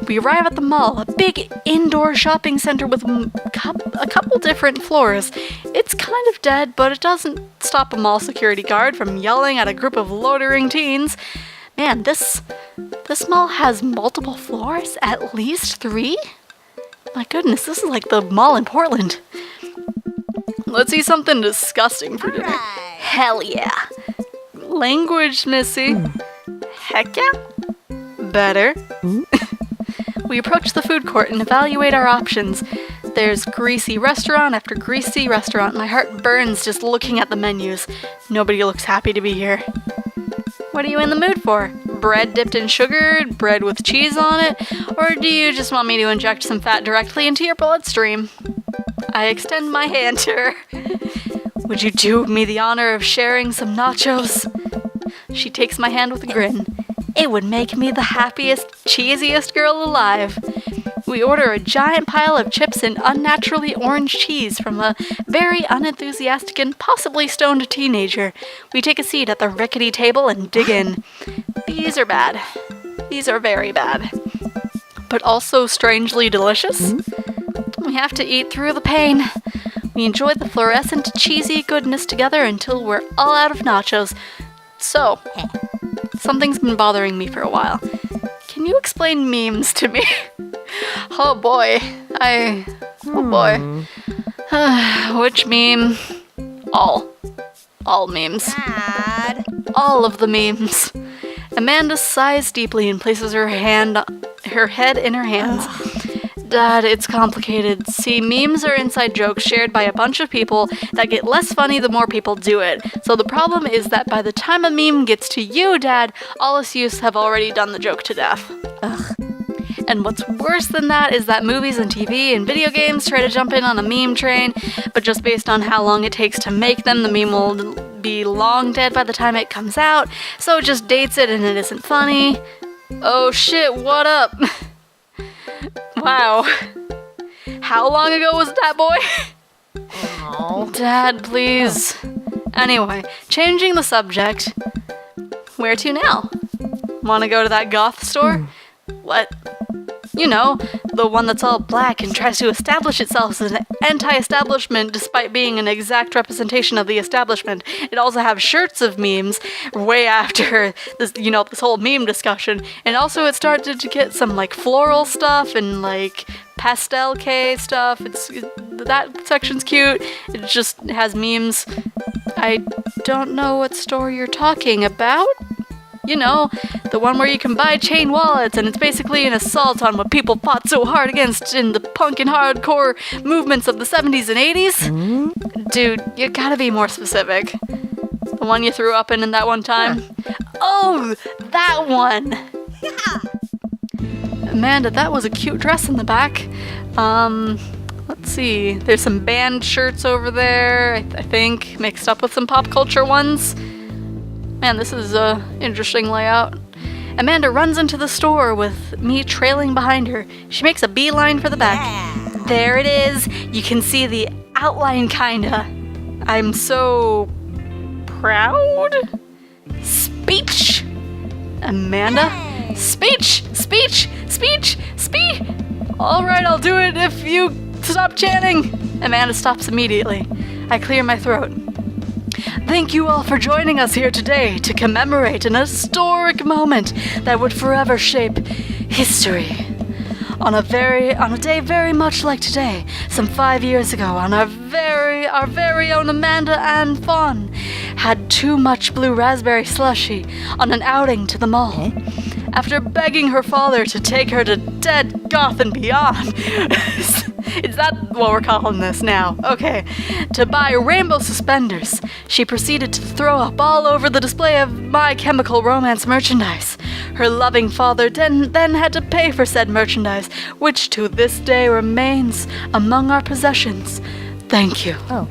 We arrive at the mall, a big indoor shopping center with a couple different floors. It's kind of dead, but it doesn't stop a mall security guard from yelling at a group of loitering teens. Man, this mall has multiple floors, at least 3? My goodness, this is like the mall in Portland. Let's eat something disgusting for dinner. Hell yeah. Language, Missy. Heck yeah. Better. We approach the food court and evaluate our options. There's greasy restaurant after greasy restaurant. My heart burns just looking at the menus. Nobody looks happy to be here. What are you in the mood for? Bread dipped in sugar, bread with cheese on it, or do you just want me to inject some fat directly into your bloodstream? I extend my hand to her. Would you do me the honor of sharing some nachos? She takes my hand with a grin. It would make me the happiest, cheesiest girl alive. We order a giant pile of chips and unnaturally orange cheese from a very unenthusiastic and possibly stoned teenager. We take a seat at the rickety table and dig in. These are bad. These are very bad. But also strangely delicious. We have to eat through the pain. We enjoy the fluorescent, cheesy goodness together until we're all out of nachos. So, something's been bothering me for a while. Can you explain memes to me? Oh boy. Oh boy. Which meme? All memes. Dad. All of the memes. Amanda sighs deeply and places her head in her hands. Dad, it's complicated. See, memes are inside jokes shared by a bunch of people that get less funny the more people do it. So the problem is that by the time a meme gets to you, Dad, all us youths have already done the joke to death. Ugh. And what's worse than that is that movies and TV and video games try to jump in on a meme train, but just based on how long it takes to make them, the meme will be long dead by the time it comes out, so it just dates it and it isn't funny. Oh shit, what up? Wow. How long ago was that, boy? Oh. Dad, please. Anyway, changing the subject. Where to now? Want to go to that goth store? What? You know, the one that's all black and tries to establish itself as an anti-establishment despite being an exact representation of the establishment. It also has shirts of memes way after this, this whole meme discussion. And also it started to get some like floral stuff and like pastel K stuff. That section's cute. It just has memes. I don't know what store you're talking about. You know, the one where you can buy chain wallets and it's basically an assault on what people fought so hard against in the punk and hardcore movements of the 70s and 80s? Dude, you gotta be more specific. The one you threw up in that one time? Oh, that one! Yeah. Amanda, that was a cute dress in the back. Let's see. There's some band shirts over there, I think, mixed up with some pop culture ones. Man, this is a interesting layout. Amanda runs into the store with me trailing behind her. She makes a beeline for the back. Yeah. There it is. You can see the outline, kinda. I'm so proud. Speech. Amanda? Hey. Speech! All right, I'll do it if you stop chanting. Amanda stops immediately. I clear my throat. Thank you all for joining us here today to commemorate an historic moment that would forever shape history. On a day very much like today, some 5 years ago, our very own Amanda Ann Fawn had too much blue raspberry slushy on an outing to the mall. After begging her father to take her to Dead Goth and beyond. Is that what we're calling this now? Okay. To buy rainbow suspenders, she proceeded to throw up all over the display of My Chemical Romance merchandise. Her loving father then had to pay for said merchandise, which to this day remains among our possessions. Thank you. Oh.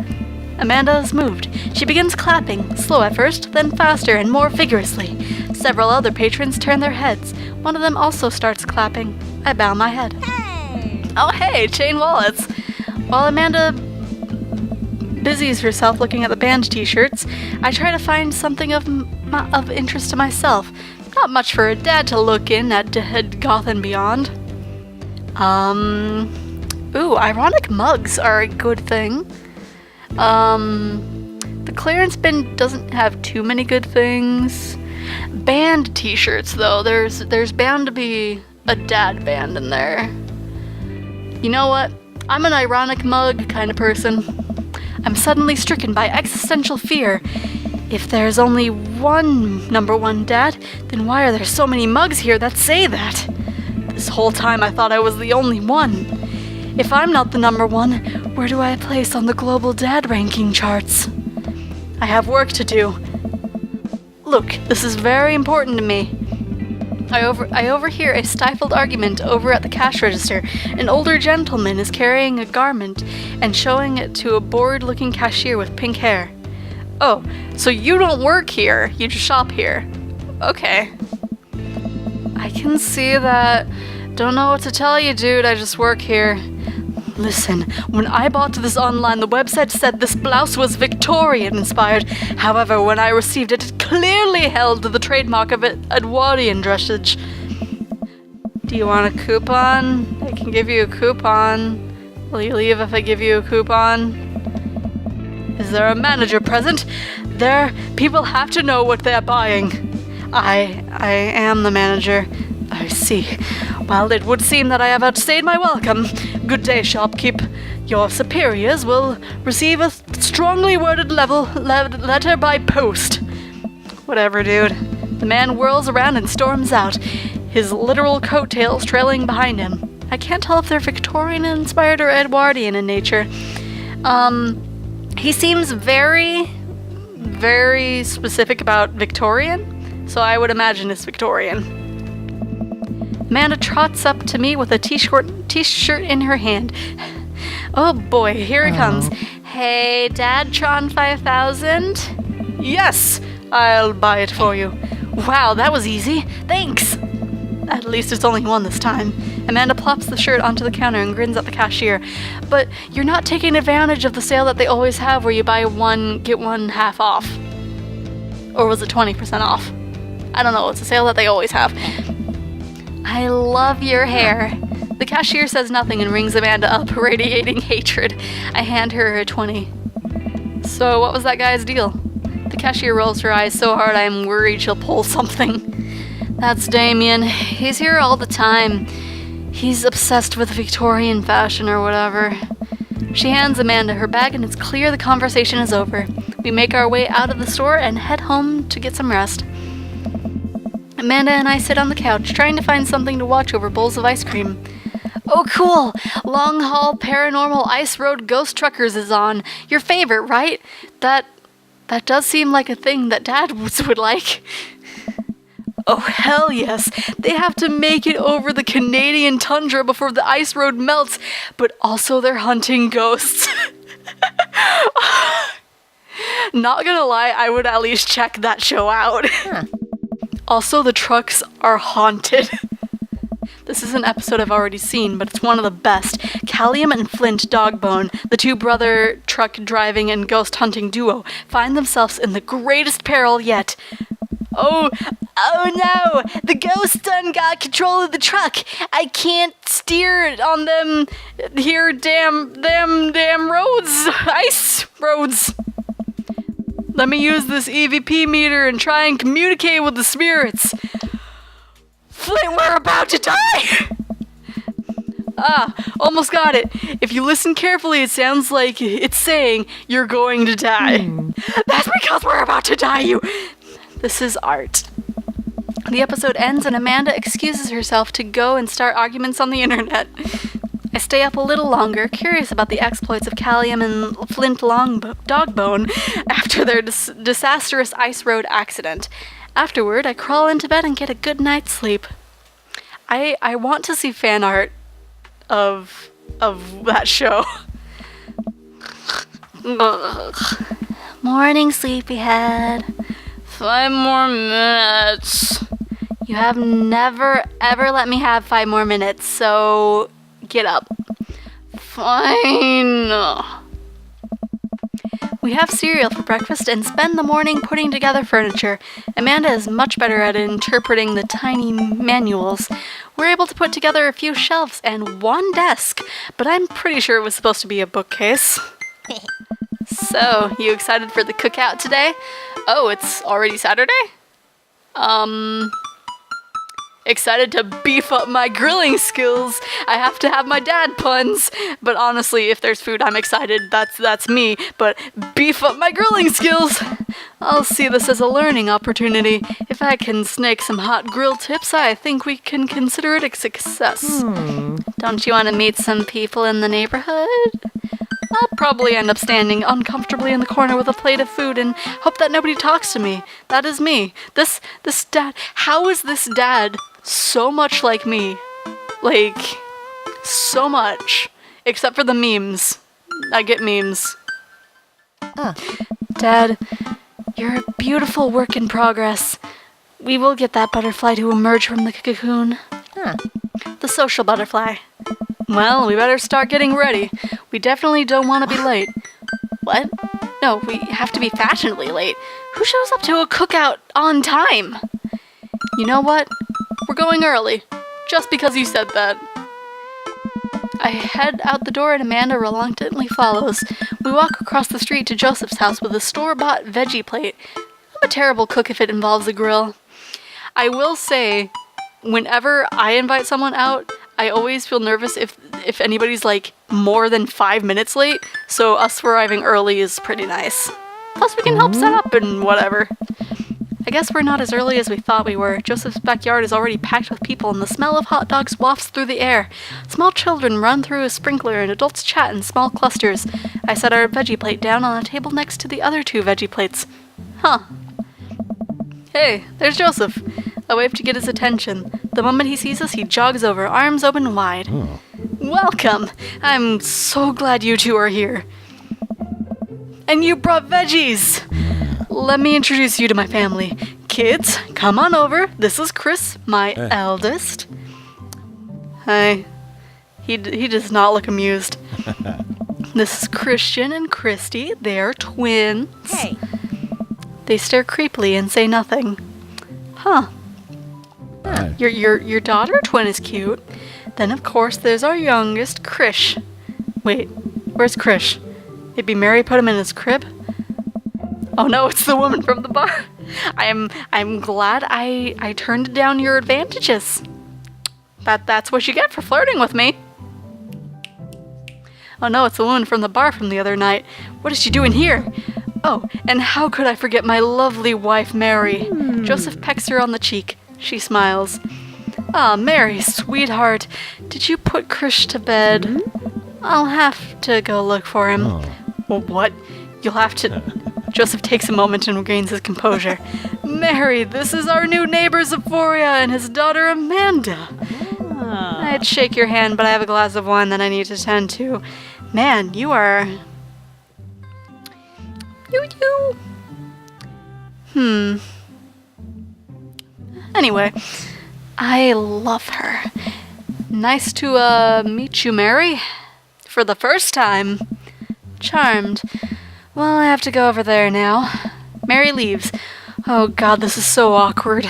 Amanda is moved. She begins clapping, slow at first, then faster and more vigorously. Several other patrons turn their heads. One of them also starts clapping. I bow my head. Hey. Oh hey, chain wallets. While Amanda busies herself looking at the band t-shirts, I try to find something of interest to myself. Not much for a dad to look in at Goth and beyond. Ooh, ironic mugs are a good thing. The clearance bin doesn't have too many good things. Band t-shirts, though. There's bound to be a dad band in there. You know what? I'm an ironic mug kind of person. I'm suddenly stricken by existential fear. If there's only one number one dad, then why are there so many mugs here that say that? This whole time I thought I was the only one. If I'm not the number one, where do I place on the global dad ranking charts? I have work to do. Look, this is very important to me. I overhear a stifled argument over at the cash register. An older gentleman is carrying a garment and showing it to a bored-looking cashier with pink hair. Oh, so you don't work here, you just shop here. Okay. I can see that. Don't know what to tell you, dude, I just work here. Listen, when I bought this online, the website said this blouse was Victorian-inspired. However, when I received it, it clearly held the trademark of Edwardian dressage. Do you want a coupon? I can give you a coupon. Will you leave if I give you a coupon? Is there a manager present? People have to know what they're buying. I am the manager. I see. Well, it would seem that I have outstayed my welcome. Good day, shopkeep. Your superiors will receive a strongly worded letter by post. Whatever, dude. The man whirls around and storms out, his literal coattails trailing behind him. I can't tell if they're Victorian-inspired or Edwardian in nature. He seems very, very specific about Victorian, so I would imagine it's Victorian. Amanda trots up to me with a t-shirt in her hand. Oh boy, here it comes. Hey, Dad, Tron 5000? Yes, I'll buy it for you. Wow, that was easy. Thanks. At least it's only one this time. Amanda plops the shirt onto the counter and grins at the cashier. But you're not taking advantage of the sale that they always have where you buy one, get one half off. Or was it 20% off? I don't know, it's a sale that they always have. I love your hair. The cashier says nothing and rings Amanda up, radiating hatred. I hand her a 20. So what was that guy's deal? The cashier rolls her eyes so hard I'm worried she'll pull something. That's Damien. He's here all the time. He's obsessed with Victorian fashion or whatever. She hands Amanda her bag and it's clear the conversation is over. We make our way out of the store and head home to get some rest. Amanda and I sit on the couch, trying to find something to watch over bowls of ice cream. Oh cool! Long Haul Paranormal Ice Road Ghost Truckers is on. Your favorite, right? That does seem like a thing that Dad would like. Oh hell yes! They have to make it over the Canadian tundra before the ice road melts, but also they're hunting ghosts. Not gonna lie, I would at least check that show out. Huh. Also, the trucks are haunted. This is an episode I've already seen, but it's one of the best. Callium and Flint Dogbone, the two brother truck driving and ghost hunting duo, find themselves in the greatest peril yet. Oh no! The ghost done got control of the truck! I can't steer on them here damn roads! Ice roads! Let me use this EVP meter and try and communicate with the spirits. Flint, we're about to die! Almost got it. If you listen carefully, it sounds like it's saying you're going to die. That's because we're about to die, you... This is art. The episode ends and Amanda excuses herself to go and start arguments on the internet. I stay up a little longer, curious about the exploits of Callium and Flint Dogbone after their disastrous ice road accident. Afterward, I crawl into bed and get a good night's sleep. I want to see fan art of that show. Morning, sleepyhead. 5 more minutes. You have never, ever let me have 5 more minutes, so get up. Fine. We have cereal for breakfast and spend the morning putting together furniture. Amanda is much better at interpreting the tiny manuals. We're able to put together a few shelves and one desk, but I'm pretty sure it was supposed to be a bookcase. So, you excited for the cookout today? Oh, it's already Saturday? Excited to beef up my grilling skills. I have to have my dad puns. But honestly, if there's food, I'm excited. That's me. But beef up my grilling skills. I'll see this as a learning opportunity. If I can snake some hot grill tips, I think we can consider it a success. Don't you want to meet some people in the neighborhood? I'll probably end up standing uncomfortably in the corner with a plate of food and hope that nobody talks to me. That is me. This dad. How is this dad so much like me? Like, so much. Except for the memes. I get memes. Dad, you're a beautiful work in progress. We will get that butterfly to emerge from the cocoon. The social butterfly. Well, we better start getting ready. We definitely don't want to be late. What? No, we have to be fashionably late. Who shows up to a cookout on time? You know what? We're going early. Just because you said that. I head out the door and Amanda reluctantly follows. We walk across the street to Joseph's house with a store-bought veggie plate. I'm a terrible cook if it involves a grill. I will say, whenever I invite someone out, I always feel nervous if anybody's like more than 5 minutes late, so us arriving early is pretty nice. Plus we can help set up and whatever. I guess we're not as early as we thought we were. Joseph's backyard is already packed with people and the smell of hot dogs wafts through the air. Small children run through a sprinkler and adults chat in small clusters. I set our veggie plate down on a table next to the other 2 veggie plates. Huh. Hey, there's Joseph. I wave to get his attention. The moment he sees us, he jogs over, arms open wide. Welcome! I'm so glad you 2 are here. And you brought veggies! Let me introduce you to my family. Kids, come on over. This is Chris, my eldest. Hi. He does not look amused. This is Christian and Christy. They are twins. Hey. They stare creepily and say nothing. Huh. Your daughter twin is cute. Then of course there's our youngest, Krish. Wait, where's Krish? Maybe Mary put him in his crib? Oh no, it's the woman from the bar. I'm glad I turned down your advantages. That's what you get for flirting with me. Oh no, it's the woman from the bar from the other night. What is she doing here? Oh, and how could I forget my lovely wife, Mary? Joseph pecks her on the cheek. She smiles. Ah, Mary, sweetheart, did you put Krish to bed? I'll have to go look for him. Well, what? You'll have to... Joseph takes a moment and regains his composure. Mary, this is our new neighbor Xephoria and his daughter Amanda. I'd shake your hand, but I have a glass of wine that I need to tend to. Man, you are... Anyway, I love her. Nice to, meet you, Mary. For the first time. Charmed. Well, I have to go over there now. Mary leaves. Oh god, this is so awkward.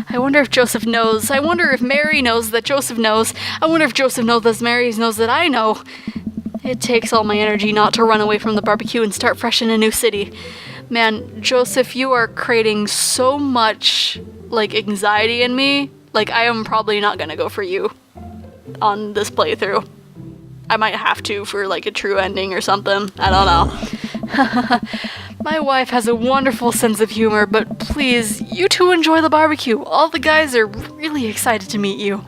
I wonder if Joseph knows. I wonder if Mary knows that Joseph knows. I wonder if Joseph knows that Mary knows that I know. It takes all my energy not to run away from the barbecue and start fresh in a new city. Man, Joseph, you are creating so much, like, anxiety in me. Like, I am probably not gonna go for you on this playthrough. I might have to for, like, a true ending or something. I don't know. My wife has a wonderful sense of humor, but please, you two enjoy the barbecue. All the guys are really excited to meet you.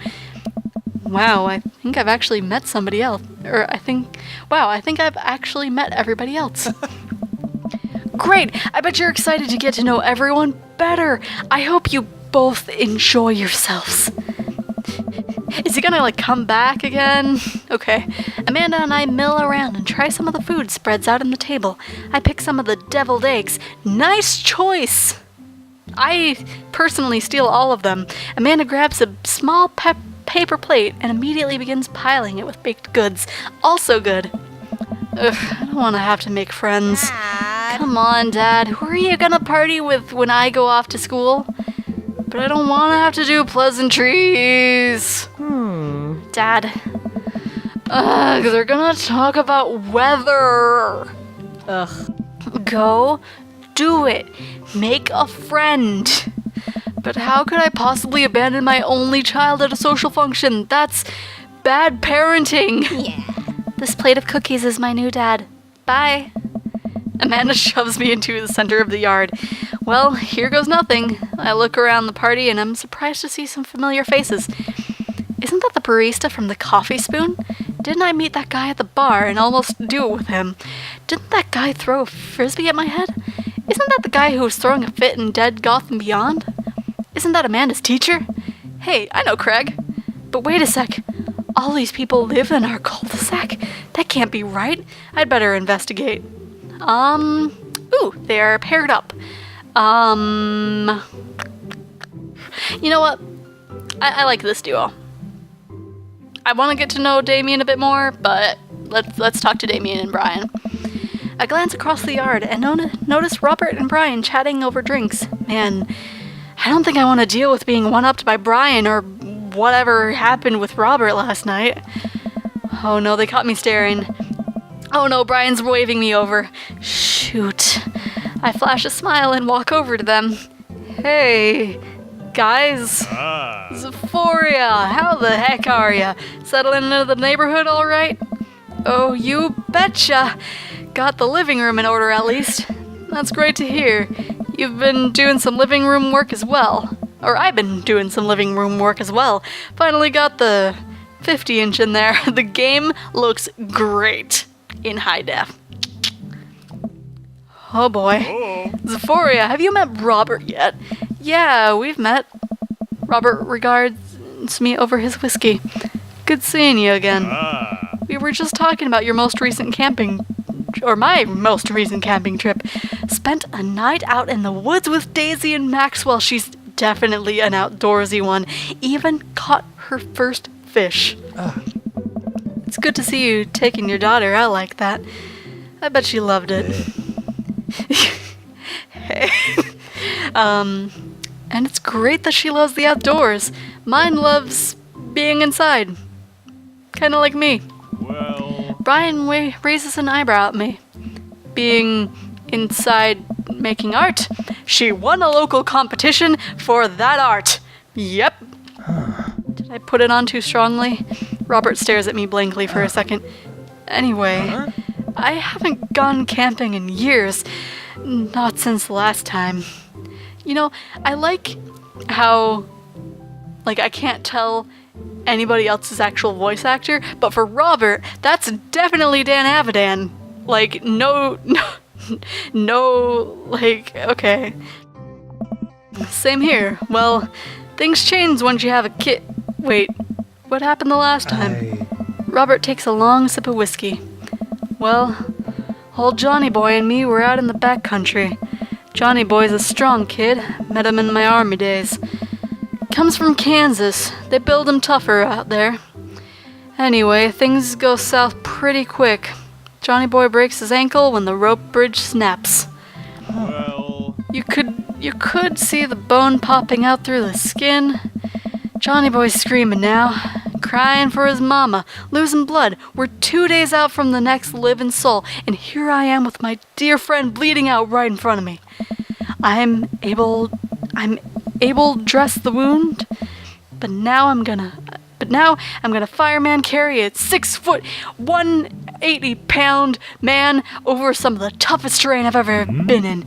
Wow, I think I've actually met somebody else. I think I've actually met everybody else. Great! I bet you're excited to get to know everyone better. I hope you both enjoy yourselves. Is he gonna, like, come back again? Okay. Amanda and I mill around and try some of the food spreads out on the table. I pick some of the deviled eggs. Nice choice! I personally steal all of them. Amanda grabs a small paper plate and immediately begins piling it with baked goods. Also good. Ugh, I don't want to have to make friends. Come on, Dad. Who are you gonna party with when I go off to school? But I don't want to have to do pleasantries. Dad. They're gonna talk about weather. Ugh. Go do it. Make a friend. But how could I possibly abandon my only child at a social function? That's bad parenting. Yeah. This plate of cookies is my new dad. Bye. Amanda shoves me into the center of the yard. Well, here goes nothing. I look around the party and I'm surprised to see some familiar faces. Isn't that the barista from the Coffee Spoon? Didn't I meet that guy at the bar and almost do it with him? Didn't that guy throw a frisbee at my head? Isn't that the guy who was throwing a fit in Dead Goth and Beyond? Isn't that Amanda's teacher? Hey, I know Craig. But wait a sec. All these people live in our cul-de-sac? That can't be right. I'd better investigate. Ooh, they are paired up. You know what? I like this duo. I want to get to know Damien a bit more, but let's talk to Damien and Brian. I glance across the yard and notice Robert and Brian chatting over drinks. Man, I don't think I want to deal with being one-upped by Brian or whatever happened with Robert last night. Oh no, they caught me staring. Oh no, Brian's waving me over. Shoot. I flash a smile and walk over to them. Hey, guys. Xephoria, how the heck are ya? Settling into the neighborhood all right? Oh, you betcha. Got the living room in order at least. That's great to hear. You've been doing some living room work as well. Or I've been doing some living room work as well. Finally got the 50-inch in there. The game looks great in high def. Oh boy. Xephoria, have you met Robert yet? Yeah, we've met. Robert regards me over his whiskey. Good seeing you again. We were just talking about your most recent camping, or my most recent camping trip. Spent a night out in the woods with Daisy and Maxwell. She's definitely an outdoorsy one. Even caught her first fish. It's good to see you taking your daughter out like that. I bet she loved it. And it's great that she loves the outdoors. Mine loves being inside. Kinda like me. Well... Brian raises an eyebrow at me. Being inside making art. She won a local competition for that art. Yep. Did I put it on too strongly? Robert stares at me blankly for a second. Anyway, I haven't gone camping in years. Not since last time. You know, I like how, I can't tell anybody else's actual voice actor, but for Robert, that's definitely Dan Avidan. Okay. Same here. Well, things change once you have a kid. Wait, what happened the last time? Robert takes a long sip of whiskey. Well, old Johnny Boy and me were out in the backcountry. Johnny Boy's a strong kid. Met him in my army days. Comes from Kansas. They build him tougher out there. Anyway, things go south pretty quick. Johnny Boy breaks his ankle when the rope bridge snaps. Well... You could see the bone popping out through the skin. Johnny Boy's screaming now, crying for his mama, losing blood. We're 2 days out from the next living soul, and here I am with my dear friend bleeding out right in front of me. I'm able to dress the wound, but now I'm gonna fireman carry a 6 foot, 180-pound man over some of the toughest terrain I've ever been in.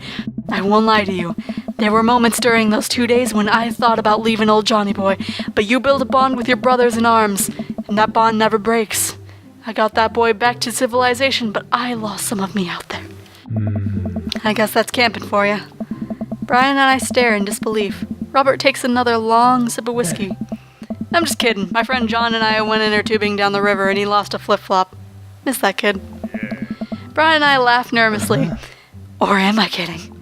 I won't lie to you. There were moments during those 2 days when I thought about leaving old Johnny Boy, but you build a bond with your brothers in arms, and that bond never breaks. I got that boy back to civilization, but I lost some of me out there. I guess that's camping for you. Brian and I stare in disbelief. Robert takes another long sip of whiskey. I'm just kidding. My friend John and I went inner tubing down the river and he lost a flip-flop. Miss that kid. Brian and I laugh nervously. Or am I kidding?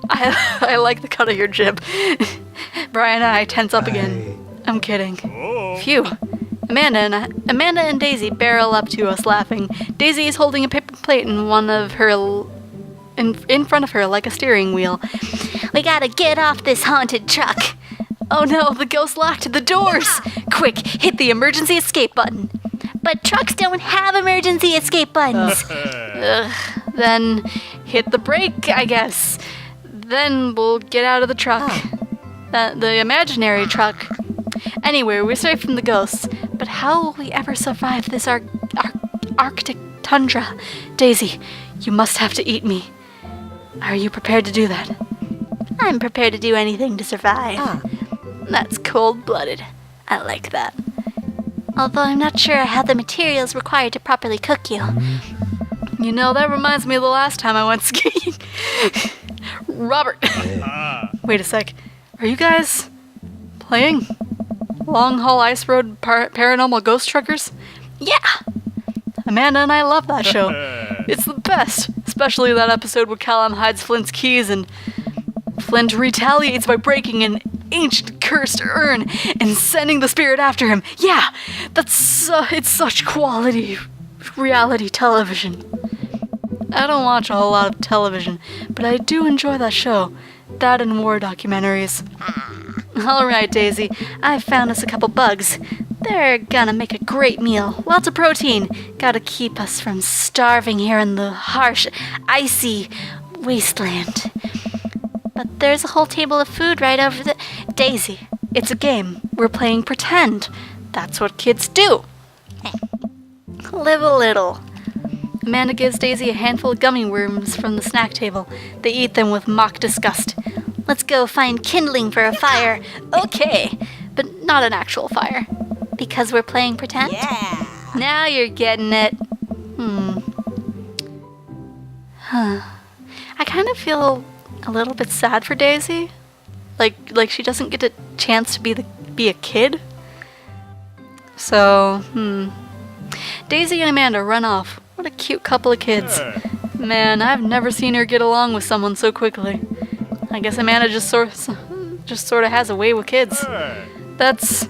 I like the cut of your jib. Brian and I tense up again. I'm kidding. Phew. Amanda and Daisy barrel up to us laughing. Daisy is holding a paper plate in one of her in front of her like a steering wheel. We gotta get off this haunted truck. Oh no, the ghost locked the doors. Quick, hit the emergency escape button. But trucks don't have emergency escape buttons. Then hit the brake, I guess. Then we'll get out of the truck. The imaginary truck. Anyway, we're safe from the ghosts. But how will we ever survive this Arctic tundra? Daisy, you must have to eat me. Are you prepared to do that? I'm prepared to do anything to survive. That's cold-blooded. I like that. Although I'm not sure I have the materials required to properly cook you. You know, that reminds me of the last time I went skiing. Robert. Wait a sec. Are you guys playing Long Haul Ice Road Paranormal Ghost Truckers? Yeah! Amanda and I love that show. It's the best. Especially that episode where Callum hides Flint's keys and Flint retaliates by breaking an ancient cursed urn and sending the spirit after him. Yeah, it's such quality reality television. I don't watch a whole lot of television, but I do enjoy that show. That and war documentaries. Alright, Daisy, I've found us a couple bugs. They're gonna make a great meal. Lots of protein. Gotta keep us from starving here in the harsh, icy wasteland. But there's a whole table of food right over the... Daisy, it's a game. We're playing pretend. That's what kids do. Live a little. Amanda gives Daisy a handful of gummy worms from the snack table. They eat them with mock disgust. Let's go find kindling for a fire. Okay, but not an actual fire. Because we're playing pretend? Yeah. Now you're getting it. I kind of feel a little bit sad for Daisy. Like she doesn't get a chance to be a kid. So, Daisy and Amanda run off. What a cute couple of kids. Man, I've never seen her get along with someone so quickly. I guess Amanda just sort of has a way with kids. That's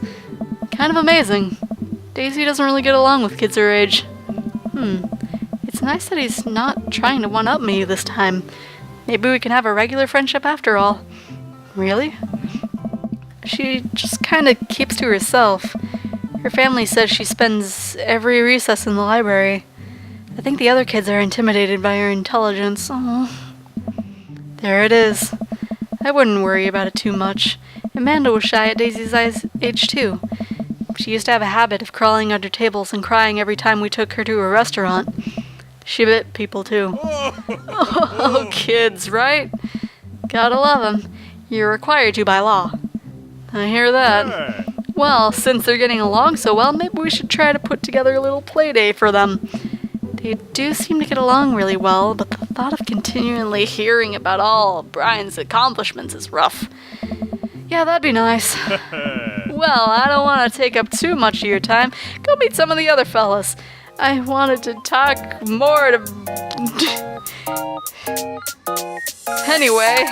kind of amazing. Daisy doesn't really get along with kids her age. It's nice that he's not trying to one-up me this time. Maybe we can have a regular friendship after all. Really? She just kind of keeps to herself. Her family says she spends every recess in the library. I think the other kids are intimidated by her intelligence. Oh. There it is. I wouldn't worry about it too much. Amanda was shy at Daisy's age too. She used to have a habit of crawling under tables and crying every time we took her to a restaurant. She bit people too. Oh, kids, right? Gotta love them. You're required to by law. I hear that. Well, since they're getting along so well, maybe we should try to put together a little play day for them. They do seem to get along really well, but the thought of continually hearing about all Brian's accomplishments is rough. Yeah, that'd be nice. Well, I don't want to take up too much of your time. Go meet some of the other fellas. I wanted to talk more to... Anyway...